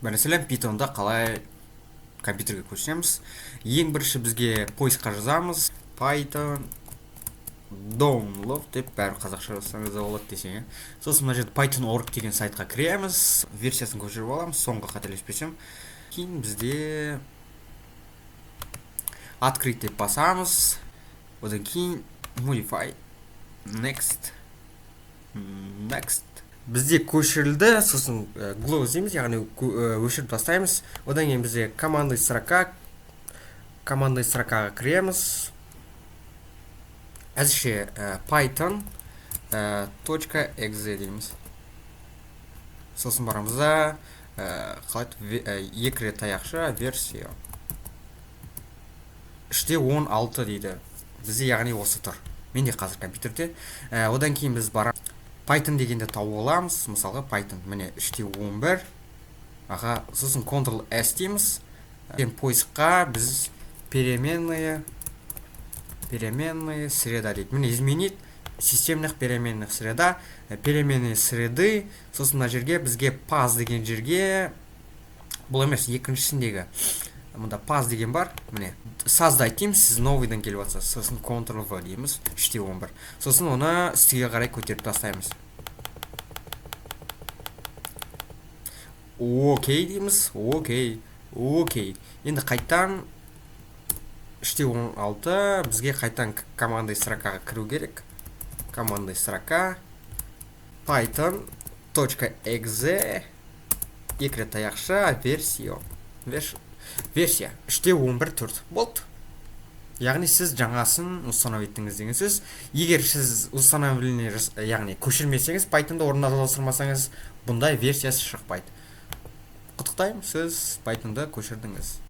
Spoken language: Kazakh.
Мәселен, Python'да қалай компьютерге көшіреміз. Ең бірінші бізге поискқа жазамыз. Python download деп бәрі қазақша жазсаңыз да болады десең. Сосын мына жерде python.org деген сайтқа кіреміз. Версиясын көшіріп аламыз, соңғы қателеспесем. Кейін бізде открыть деп басамыз. Одан кейін modify, next. Бізде көшірілді, сосын close дейміз, яғни өшіріп тастаймыз. Одан кейін бізде командный строкаға кіреміз. Әзірше python.exe дейміз. Сосын барамыз да екі рет таяқша версия. Іште 16 дейді. Бізде яғни осы тұр. Менде қазір компьютерде. Одан кейін біз барамыз. Python дегенде тауып аламыз. Мысалға Python. Міне іште 11. Сосын Ctrl-S дейміз. Поискқа біз переменная среда дейді. Міне изменить системных переменных среда. Переменные среды. Сосын мына жерге бізге pass деген жерге, бұл емес, екіншісіндегі. Мұнда pass деген бар. Міне создать дейміз, сіз новыйдан келіп жатса. Сосын Ctrl-V дейміз. Іште 11. Сосын оны үстіге қарай көтеріп тастаймыз. Окей дейміз. Окей. Енді қайтан іште 16, бізге қайтан командный строкаға кіру керек. Командный строка python.exe екі рет таяқша версия. Іште 11 тұр. Болды. Яғни сіз жаңасын установиттіңіз деген сөз. Егер сіз установление, яғни көшірмесеңіз, Python'да орналастырмасаңыз, бұндай версиясы шықпайды. Құттықтаймын, сіз Python'да көшірдіңіз.